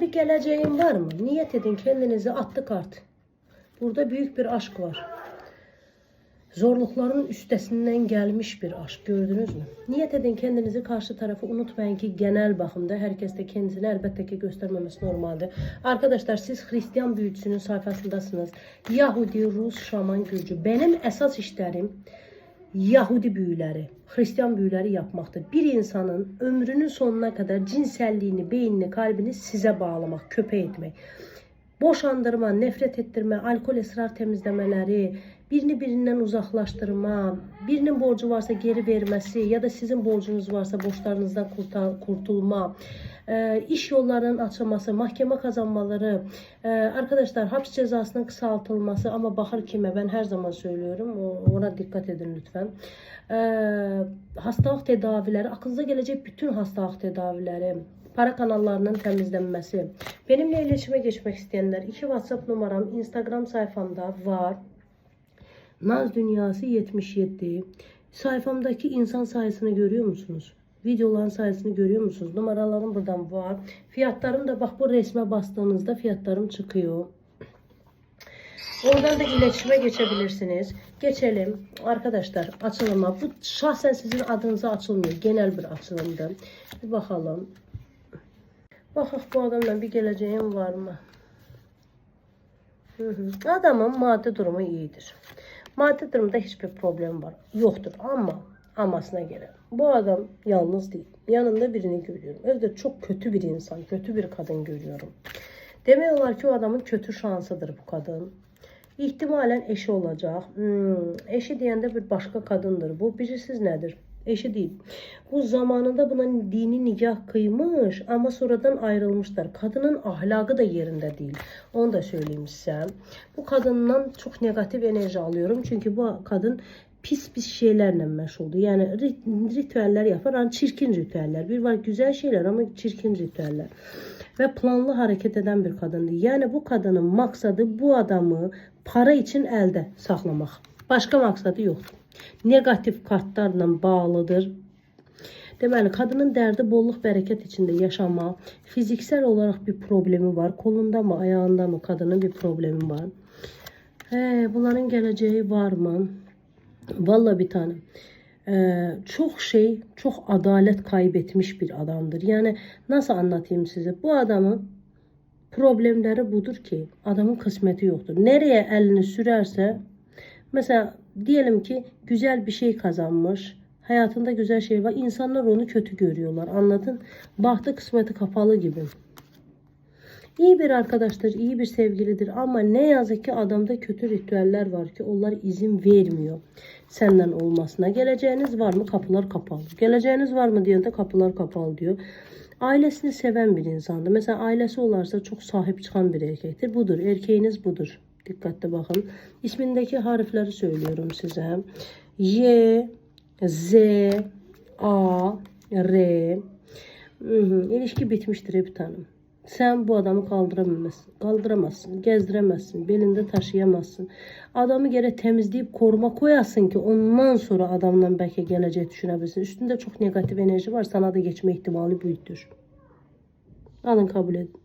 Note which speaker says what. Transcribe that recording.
Speaker 1: Burada bir geleceğin var mı? Niyet edin, kendinizi attı kart. Burada büyük bir aşk var. Zorlukların üstesinden gelmiş bir aşk, gördünüz mü? Niyet edin kendinizi, karşı tarafı unutmayın ki genel bakımda herkes de kendisini elbette ki göstermemesi normaldir. Arkadaşlar siz Hristiyan büyücüsünün sayfasındasınız. Yahudi, Rus, Şaman, Gürcü. Benim esas işlerim Yahudi büyüleri, Hristiyan büyüleri yapmaktır. Bir insanın ömrünün sonuna kadar cinselliğini, beynini, kalbini size bağlamak, köpe etmek. Boşandırma, nefret ettirme, alkol, esrar temizlemeleri, birini birinden uzaklaştırma, birinin borcu varsa geri vermesi ya da sizin borcunuz varsa borçlarınızdan kurtulma, iş yollarının açılması, mahkeme kazanmaları, arkadaşlar hapis cezasının kısaltılması ama bakır kime, ben her zaman söylüyorum, ona dikkat edin lütfen. Hastalık tedavileri, aklınıza gelecek bütün hastalık tedavileri, para kanallarının temizlenmesi. Benimle iletişime geçmek isteyenler, 2 WhatsApp numaram, Instagram sayfamda var. Naz Dünyası 77. Sayfamdaki insan sayısını görüyor musunuz? Videoların sayısını görüyor musunuz? Numaralarım buradan var. Fiyatlarım da bak, bu resme bastığınızda fiyatlarım çıkıyor. Oradan da iletişime geçebilirsiniz. Geçelim arkadaşlar açılıma. Bu şahsen sizin adınıza açılmıyor. Genel bir açılımdı. Bir bakalım. Bakın bu adamla bir geleceğim var mı? Adamın maddi durumu iyidir. Maddi durumda hiçbir problem yoktur ama amasına gelelim. Bu adam yalnız değil. Yanında birini görüyorum. Özde çok kötü bir insan, kötü bir kadın görüyorum. Demiyorlar ki o adamın kötü şansıdır bu kadın. İhtimalen eşi olacak. Eşi diyende bir başka kadındır. Bu birisiz nedir? Eşi değil. Bu zamanında buna dini nikah kıymış ama sonradan ayrılmışlar. Kadının ahlakı da yerinde değil. Onu da söyleyeyim size. Bu kadından çok negatif enerji alıyorum. Çünkü bu kadın pis şeylerle meşguldü. Yani ritüeller yapar ama çirkin ritüeller. Bir var güzel şeyler ama çirkin ritüeller. Ve planlı hareket eden bir kadındı. Yani bu kadının maksadı bu adamı para için elde saklamak. Başka maksadı yoktur. Negatif kartlarla bağlıdır. Deməli, kadının derdi bolluk bereket içinde yaşama. Fiziksel olarak bir problemi var. Kolunda mı, ayağında mı kadının bir problemi var. Bunların geleceği var mı? Vallahi bir tane. Çok adalet kaybetmiş bir adamdır. Yani nasıl anlatayım size? Bu adamın problemleri budur ki adamın kısmeti yoktur. Nereye elini sürerse, mesela diyelim ki güzel bir şey kazanmış. Hayatında güzel şey var. İnsanlar onu kötü görüyorlar. Anladın? Bahtı kısmeti kapalı gibi. İyi bir arkadaştır, iyi bir sevgilidir ama ne yazık ki adamda kötü ritüeller var ki onlar izin vermiyor senden olmasına. Geleceğiniz var mı? Kapılar kapalı. Geleceğiniz var mı diye de kapılar kapalı diyor. Ailesini seven bir insandı. Mesela ailesi olarsa çok sahip çıkan bir erkektir. Budur. Erkeğiniz budur. Dikkatli bakın. İsmindeki harfleri söylüyorum size. Y, Z, A, R. İlişki bitmiştir hep tanım. Sen bu adamı kaldıramazsın, gezdiremezsin, belinde taşıyamazsın. Adamı gene temizleyip koruma koyasın ki ondan sonra adamdan belki gelecek düşünebilirsin. Üstünde çok negatif enerji var, sana da geçme ihtimali büyüktür. Alın kabul edin.